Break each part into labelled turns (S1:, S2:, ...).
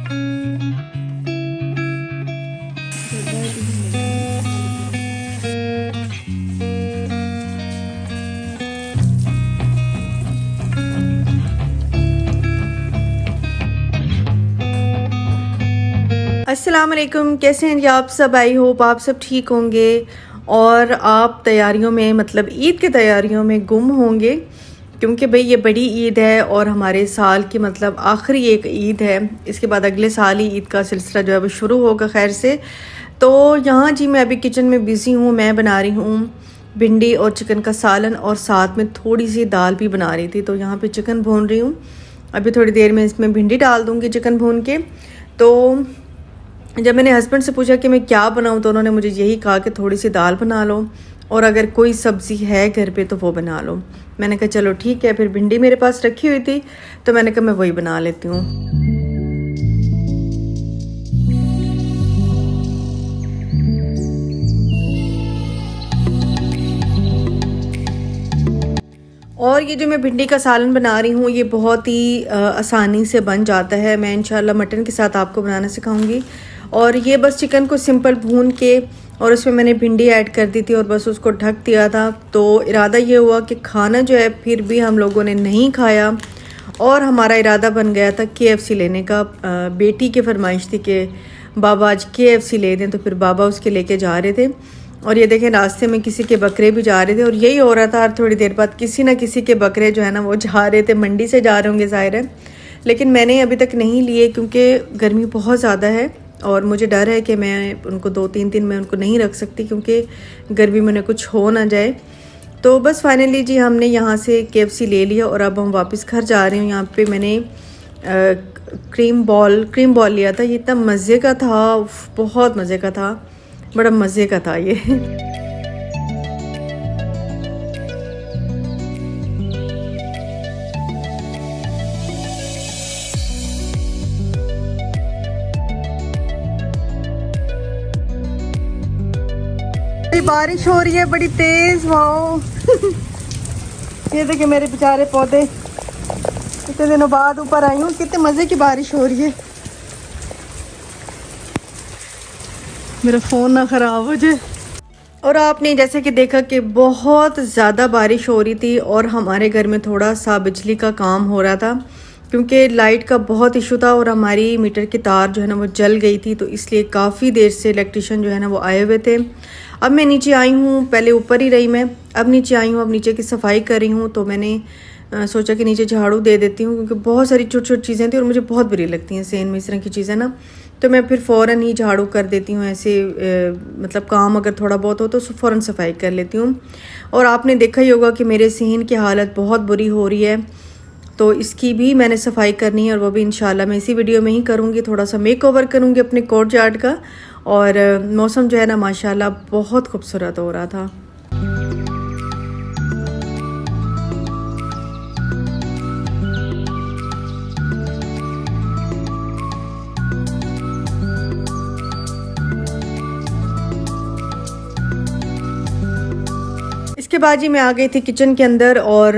S1: अस्सलाम वालेकुम, कैसे हैं जी आप सब। आई होप आप सब ठीक होंगे और आप तैयारियों में मतलब ईद की तैयारियों में गुम होंगे, क्योंकि भाई ये बड़ी ईद है और हमारे साल की मतलब आखिरी एक ईद है। इसके बाद अगले साल ही ईद का सिलसिला जो है वो शुरू होगा खैर से। तो यहाँ जी मैं अभी किचन में बिज़ी हूँ। मैं बना रही हूँ भिंडी और चिकन का सालन और साथ में थोड़ी सी दाल भी बना रही थी। तो यहाँ पे चिकन भून रही हूँ। अभी थोड़ी देर में इसमें भिंडी डाल दूँगी चिकन भून के। तो जब मैंने हस्बैंड से पूछा कि मैं क्या बनाऊं तो उन्होंने मुझे यही कहा कि थोड़ी सी दाल बना लो और अगर कोई सब्ज़ी है घर पे तो वो बना लो। मैंने कहा चलो ठीक है। फिर भिंडी मेरे पास रखी हुई थी तो मैंने कहा मैं वही बना लेती हूँ। और ये जो मैं भिंडी का सालन बना रही हूँ ये बहुत ही आसानी से बन जाता है। मैं इंशाल्लाह मटन के साथ आपको बनाना सिखाऊंगी। और ये बस चिकन को सिंपल भून के और उसमें मैंने भिंडी ऐड कर दी थी और बस उसको ढक दिया था। तो इरादा ये हुआ कि खाना जो है फिर भी हम लोगों ने नहीं खाया और हमारा इरादा बन गया था KFC लेने का। बेटी की फरमाइश थी कि बाबा आज KFC ले दें, तो फिर बाबा उसके लेके जा रहे थे। और ये देखें रास्ते में किसी के बकरे भी जा रहे थे और यही हो रहा था। और थोड़ी देर बाद किसी ना किसी के बकरे जो है ना वो जा रहे थे, मंडी से जा रहे होंगे ज़ाहिर है। लेकिन मैंने अभी तक नहीं लिए क्योंकि गर्मी बहुत ज़्यादा है और मुझे डर है कि मैं उनको 2-3 दिन में उनको नहीं रख सकती क्योंकि गर्मी में कुछ हो ना जाए। तो बस फाइनली जी हमने यहाँ से KFC ले लिया और अब हम वापस घर जा रहे हैं। यहाँ पे मैंने क्रीम बॉल लिया था। ये इतना मज़े का था, बहुत मज़े का था, बड़ा मज़े का था ये। बारिश हो रही है बड़ी तेज, वाओ। ये देखिए मेरे बेचारे पौधे, इतने दिनों बाद ऊपर आई हूँ, कितने मज़े की बारिश हो रही है। मेरा फ़ोन ना ख़राब हो जाए। और आपने जैसे कि देखा कि बहुत ज़्यादा बारिश हो रही थी और हमारे घर में थोड़ा सा बिजली का काम हो रहा था क्योंकि लाइट का बहुत इशू था और हमारी मीटर की तार जो है ना वो जल गई थी। तो इसलिए काफ़ी देर से इलेक्ट्रिशियन जो है ना वो आए हुए थे। अब मैं नीचे आई हूँ, पहले ऊपर ही रही मैं, अब नीचे आई हूँ, अब नीचे की सफाई कर रही हूँ। तो मैंने सोचा कि नीचे झाड़ू दे देती हूँ क्योंकि बहुत सारी छोटी छोटी चीज़ें थी और मुझे बहुत बुरी लगती हैं सेन में इस तरह की चीज़ें ना। तो मैं फिर फ़ौरन ही झाड़ू कर देती हूँ ऐसे। मतलब काम अगर थोड़ा बहुत हो तो फ़ौरन सफाई कर लेती हूँ। और आपने देखा ही होगा कि मेरे सेहन की हालत बहुत बुरी हो रही है, तो इसकी भी मैंने सफाई करनी है और वो भी इंशाल्लाह मैं इसी वीडियो में ही करूँगी। थोड़ा सा मेकओवर करूँगी अपने कोर्ट यार्ड का। और मौसम जो है ना माशाल्लाह बहुत खूबसूरत हो रहा था। इसके बाद जी मैं आ गई थी किचन के अंदर और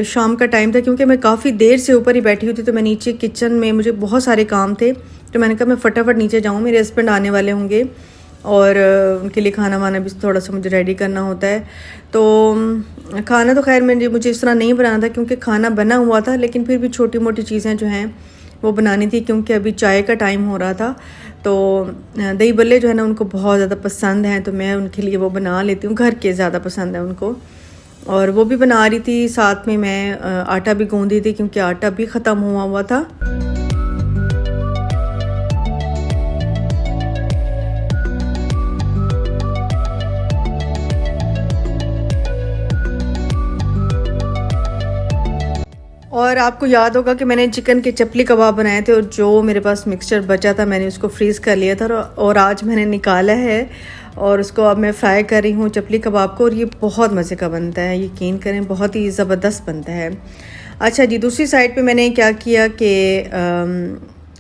S1: शाम का टाइम था क्योंकि मैं काफ़ी देर से ऊपर ही बैठी हुई थी। तो मैं नीचे किचन में मुझे बहुत सारे काम थे तो मैंने कहा मैं फटाफट नीचे जाऊँ, मेरे हस्बैंड आने वाले होंगे और उनके लिए खाना वाना भी थोड़ा सा मुझे रेडी करना होता है। तो खाना तो खैर मुझे इस तरह नहीं बनाना था क्योंकि खाना बना हुआ था, लेकिन फिर भी छोटी मोटी चीज़ें जो हैं वो बनानी थी क्योंकि अभी चाय का टाइम हो रहा था। तो दही बल्ले जो है ना उनको बहुत ज़्यादा पसंद हैं तो मैं उनके लिए वो बना लेती हूँ, घर के ज़्यादा पसंद है उनको। और वो भी बना रही थी, साथ में मैं आटा भी गूँधी थी क्योंकि आटा भी ख़त्म हुआ था। और आपको याद होगा कि मैंने चिकन के चपली कबाब बनाए थे और जो मेरे पास मिक्सचर बचा था मैंने उसको फ्रीज़ कर लिया था और आज मैंने निकाला है और उसको अब मैं फ्राई कर रही हूँ चपली कबाब को। और ये बहुत मज़े का बनता है, यकीन करें बहुत ही ज़बरदस्त बनता है। अच्छा जी, दूसरी साइड पे मैंने क्या किया कि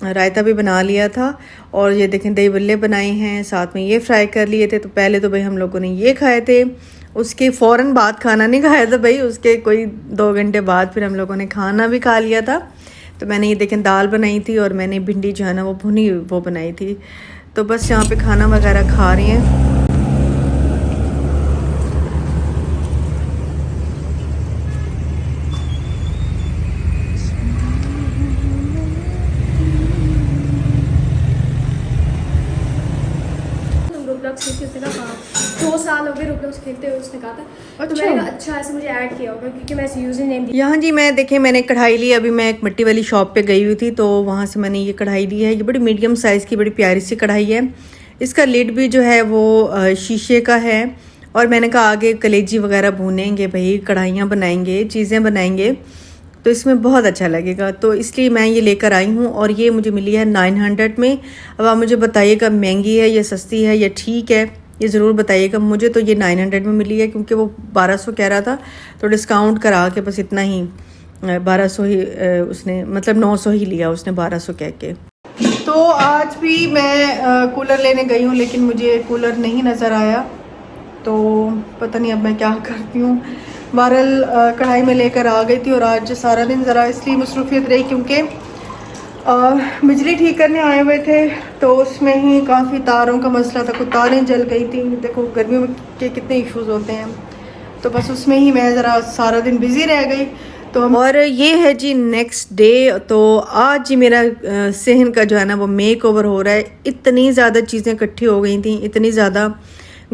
S1: रायता भी बना लिया था और ये देखें दही बल्ले बनाए हैं, साथ में ये फ्राई कर लिए थे। तो पहले तो भाई हम लोगों ने ये खाए थे, उसके फ़ौरन बाद खाना नहीं खाया था भाई, उसके कोई 2 घंटे बाद फिर हम लोगों ने खाना भी खा लिया था। तो मैंने ये देखें दाल बनाई थी और मैंने भिंडी जो है ना वो भुनी वो बनाई थी। तो बस यहाँ पे खाना वगैरह खा रही हैं।
S2: रोब्लॉक्स खेलती उसने कहा हाँ 2 साल हो गए रोब्लॉक्स खेलते हुए, उसने कहा था। तो
S1: अच्छा।
S2: मैंने कहा अच्छा ऐसे मुझे ऐड किया होगा क्योंकि मैं ऐसे यूज़र नेम
S1: यहाँ जी मैं देखें मैंने कढ़ाई ली। अभी मैं एक मिट्टी वाली शॉप पे गई हुई थी तो वहाँ से मैंने ये कढ़ाई ली है। ये बड़ी मीडियम साइज़ की बड़ी प्यारी सी कढ़ाई है। इसका लिड भी जो है वो शीशे का है। और मैंने कहा आगे कलेजी वगैरह भूनेंगे भाई, कढ़ाइयाँ बनाएंगे, चीज़ें बनाएंगे तो इसमें बहुत अच्छा लगेगा। तो इसलिए मैं ये लेकर आई हूँ और ये मुझे मिली है 900 में। अब आप मुझे बताइएगा महंगी है या सस्ती है या ठीक है, ये ज़रूर बताइएगा। मुझे तो ये 900 में मिली है क्योंकि वो 1200 कह रहा था तो डिस्काउंट करा के बस इतना ही 1200 ही उसने मतलब 900 ही लिया उसने 1200 कह के। तो आज भी मैं कूलर लेने गई हूँ लेकिन मुझे कूलर नहीं नज़र आया। तो पता नहीं अब मैं क्या करती हूँ। बहरहाल कढ़ाई में लेकर आ गई थी और आज सारा दिन ज़रा इसलिए मसरूफियत रही क्योंकि बिजली ठीक करने आए हुए थे तो उसमें ही काफ़ी तारों का मसला था। कुछ तारें जल गई थी। देखो गर्मियों के कितने इश्यूज़ होते हैं, तो बस उसमें ही मैं ज़रा सारा दिन बिज़ी रह गई। तो और ये है जी नेक्स्ट डे। तो आज जी मेरा सहन का जो है ना वो मेक ओवर हो रहा है। इतनी ज़्यादा चीज़ें इकट्ठी हो गई थी, इतनी ज़्यादा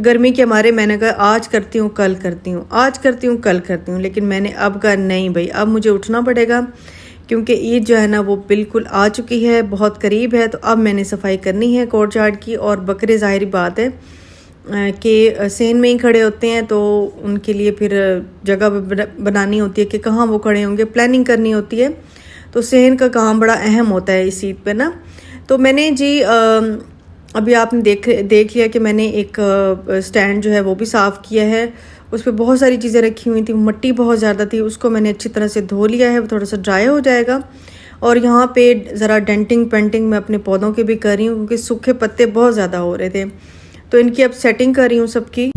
S1: गर्मी के हमारे। मैंने कहा आज करती हूँ कल करती हूँ, आज करती हूँ कल करती हूँ, लेकिन मैंने अब कहा नहीं भाई अब मुझे उठना पड़ेगा क्योंकि ईद जो है ना वो बिल्कुल आ चुकी है, बहुत करीब है। तो अब मैंने सफाई करनी है कोर्ट यार्ड की। और बकरे ज़ाहिरी बात है कि सहन में ही खड़े होते हैं तो उनके लिए फिर जगह बनानी होती है कि कहाँ वो खड़े होंगे, प्लानिंग करनी होती है। तो सहन का काम बड़ा अहम होता है इस ईद पे ना। तो मैंने जी अभी आपने देख लिया कि मैंने एक स्टैंड जो है वो भी साफ़ किया है। उस पर बहुत सारी चीज़ें रखी हुई थी, मट्टी बहुत ज़्यादा थी, उसको मैंने अच्छी तरह से धो लिया है। थोड़ा सा ड्राई हो जाएगा। और यहाँ पे ज़रा डेंटिंग पेंटिंग मैं अपने पौधों के भी कर रही हूँ क्योंकि सूखे पत्ते बहुत ज़्यादा हो रहे थे। तो इनकी अब सेटिंग कर रही हूँ सबकी।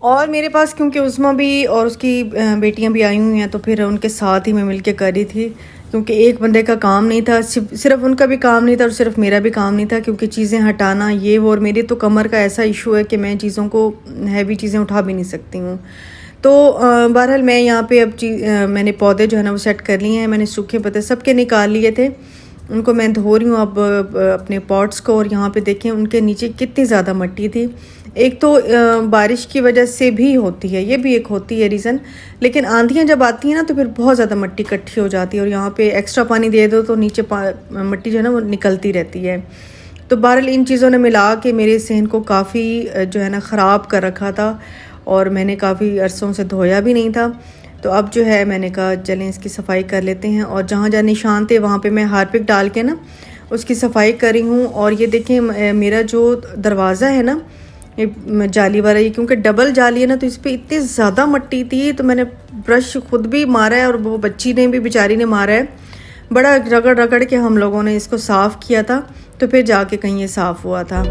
S1: और मेरे पास क्योंकि उस्मा भी और उसकी बेटियां भी आई हुई हैं तो फिर उनके साथ ही मैं मिलके कर रही थी क्योंकि एक बंदे का काम नहीं था, सिर्फ उनका भी काम नहीं था और सिर्फ मेरा भी काम नहीं था क्योंकि चीज़ें हटाना ये वो। और मेरी तो कमर का ऐसा इशू है कि मैं चीज़ों को हैवी चीज़ें उठा भी नहीं सकती हूँ। तो बहरहाल मैं यहाँ पे अब मैंने पौधे जो है ना वो सेट कर लिए हैं। मैंने सूखे पत्ते सबके निकाल लिए थे, उनको मैं धो रही हूँ अब अपने पॉट्स को। और यहाँ पे देखें उनके नीचे कितनी ज़्यादा मिट्टी थी। एक तो बारिश की वजह से भी होती है, ये भी एक होती है रीज़न, लेकिन आंधियाँ जब आती हैं ना तो फिर बहुत ज़्यादा मिट्टी इकट्ठी हो जाती है। और यहाँ पे एक्स्ट्रा पानी दे दो तो नीचे मिट्टी जो है ना वो निकलती रहती है। तो बहरहाल इन चीज़ों ने मिला के मेरे सहन को काफ़ी जो है ना ख़राब कर रखा था और मैंने काफ़ी अरसों से धोया भी नहीं था। तो अब जो है मैंने कहा चलें इसकी सफाई कर लेते हैं। और जहाँ जहाँ निशान थे वहाँ पे मैं हार्पिक डाल के ना उसकी सफाई कर रही हूँ। और ये देखें मेरा जो दरवाज़ा है ना ये जाली वाला, ये क्योंकि डबल जाली है ना तो इस पर इतनी ज़्यादा मिट्टी थी तो मैंने ब्रश खुद भी मारा है और वो बच्ची ने भी बेचारी ने मारा है। बड़ा रगड़ रगड़ के हम लोगों ने इसको साफ़ किया था तो फिर जाके कहीं ये साफ़ हुआ था।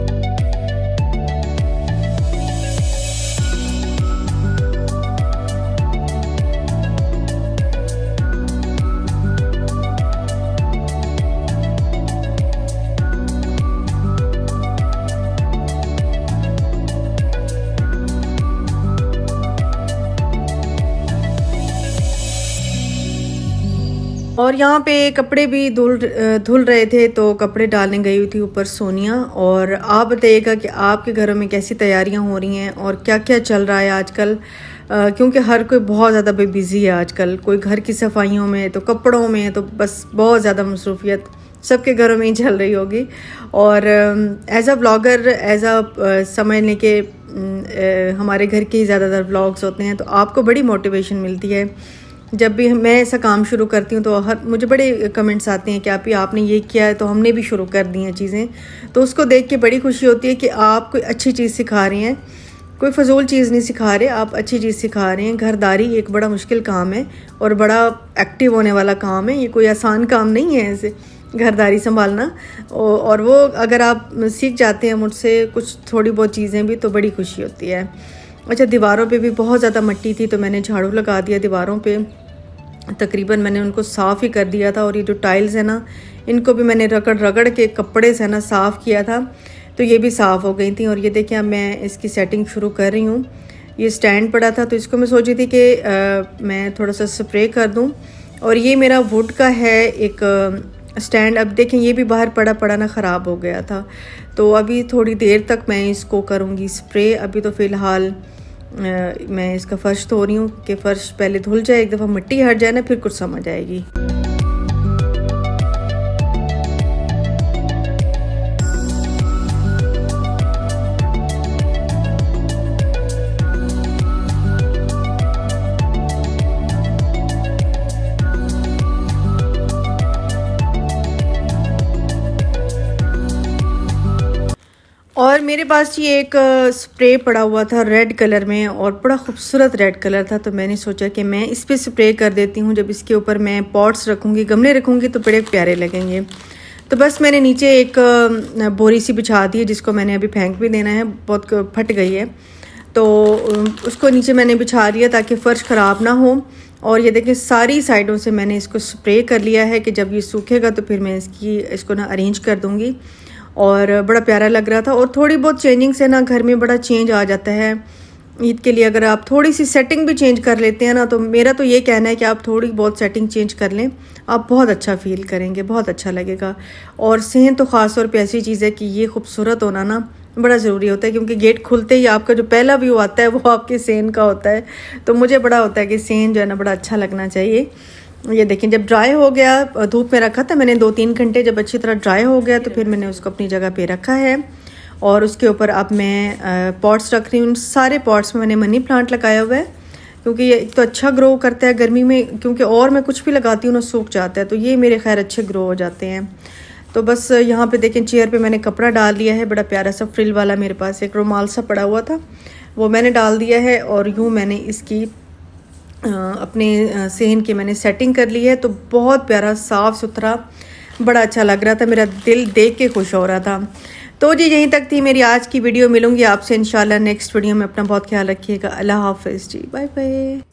S1: और यहाँ पे कपड़े भी धुल रहे थे तो कपड़े डालने गई हुई थी ऊपर सोनिया। और आप बताइएगा कि आपके घरों में कैसी तैयारियां हो रही हैं और क्या क्या चल रहा है आजकल, क्योंकि हर कोई बहुत ज़्यादा बिज़ी है आजकल। कोई घर की सफाइयों में तो कपड़ों में तो बस बहुत ज़्यादा मसरूफियत सबके घरों में ही चल रही होगी। और एज अ ब्लॉगर समझ लें कि हमारे घर के ही ज़्यादातर ब्लॉग्स होते हैं तो आपको बड़ी मोटिवेशन मिलती है। जब भी मैं ऐसा काम शुरू करती हूँ तो मुझे बड़े कमेंट्स आते हैं कि आपने ये किया है तो हमने भी शुरू कर दी हैं चीज़ें। तो उसको देख के बड़ी खुशी होती है कि आप कोई अच्छी चीज़ सिखा रही हैं कोई फजूल चीज़ नहीं सिखा रहे, आप अच्छी चीज़ सिखा रहे हैं। घरदारी एक बड़ा मुश्किल काम है और बड़ा एक्टिव होने वाला काम है, ये कोई आसान काम नहीं है ऐसे घरदारी संभालना। और वो अगर आप सीख जाते हैं मुझसे कुछ थोड़ी बहुत चीज़ें भी, तो बड़ी खुशी होती है। अच्छा, दीवारों पे भी बहुत ज़्यादा मिट्टी थी तो मैंने झाड़ू लगा दिया दीवारों पे, तकरीबन मैंने उनको साफ़ ही कर दिया था। और ये जो टाइल्स है ना, इनको भी मैंने रगड़ रगड़ के कपड़े से ना साफ़ किया था, तो ये भी साफ़ हो गई थी। और ये देखिए अब मैं इसकी सेटिंग शुरू कर रही हूँ। ये स्टैंड पड़ा था तो इसको मैं सोची थी कि मैं थोड़ा सा स्प्रे कर दूँ। और ये मेरा वुड का है एक स्टैंड। अब देखें ये भी बाहर पड़ा पड़ा ना ख़राब हो गया था, तो अभी थोड़ी देर तक मैं इसको करूँगी स्प्रे। अभी तो फ़िलहाल मैं इसका फ़र्श धो रही हूँ कि फ़र्श पहले धुल जाए, एक दफ़ा मिट्टी हट जाए ना, फिर कुछ समझ आएगी। और मेरे पास ये एक स्प्रे पड़ा हुआ था रेड कलर में, और बड़ा खूबसूरत रेड कलर था, तो मैंने सोचा कि मैं इस पे स्प्रे कर देती हूँ। जब इसके ऊपर मैं पॉट्स रखूँगी, गमले रखूँगी, तो बड़े प्यारे लगेंगे। तो बस मैंने नीचे एक बोरी सी बिछा दी है, जिसको मैंने अभी फेंक भी देना है, बहुत फट गई है, तो उसको नीचे मैंने बिछा दिया ताकि फ़र्श ख़राब ना हो। और ये देखिए सारी साइडों से मैंने इसको स्प्रे कर लिया है कि जब ये सूखेगा तो फिर मैं इसको ना अरेंज कर दूँगी। और बड़ा प्यारा लग रहा था। और थोड़ी बहुत चेंजिंग से ना घर में बड़ा चेंज आ जाता है। ईद के लिए अगर आप थोड़ी सी सेटिंग भी चेंज कर लेते हैं ना, तो मेरा तो ये कहना है कि आप थोड़ी बहुत सेटिंग चेंज कर लें, आप बहुत अच्छा फील करेंगे, बहुत अच्छा लगेगा। और सेहत तो ख़ास तौर पे ऐसी चीज़ है कि ये खूबसूरत होना ना बड़ा ज़रूरी होता है, क्योंकि गेट खुलते ही आपका जो पहला व्यू आता है वो आपके सेहन का होता है। तो मुझे बड़ा होता है कि सेहन जो है ना बड़ा अच्छा लगना चाहिए। ये देखिए जब ड्राई हो गया, धूप में रखा था मैंने 2-3 घंटे, जब अच्छी तरह ड्राई हो गया तो फिर मैंने उसको अपनी जगह पे रखा है। और उसके ऊपर अब मैं पॉट्स रख रही हूँ। सारे पॉट्स में मैंने मनी प्लांट लगाया हुआ है, क्योंकि ये एक तो अच्छा ग्रो करता है गर्मी में, क्योंकि और मैं कुछ भी लगाती हूँ ना सूख जाता है, तो ये मेरे खैर अच्छे ग्रो हो जाते हैं। तो बस यहाँ पे देखें चेयर पे मैंने कपड़ा डाल दिया है, बड़ा प्यारा सा फ्रिल वाला, मेरे पास एक रुमाल सा पड़ा हुआ था, वो मैंने डाल दिया है। और यूँ मैंने इसकी अपने सेहन की मैंने सेटिंग कर ली है, तो बहुत प्यारा साफ़ सुथरा बड़ा अच्छा लग रहा था, मेरा दिल देख के खुश हो रहा था। तो जी यहीं तक थी मेरी आज की वीडियो। मिलूंगी आपसे इंशाल्लाह नेक्स्ट वीडियो में। अपना बहुत ख्याल रखिएगा। अल्लाह हाफ़िज़ जी, बाय बाय।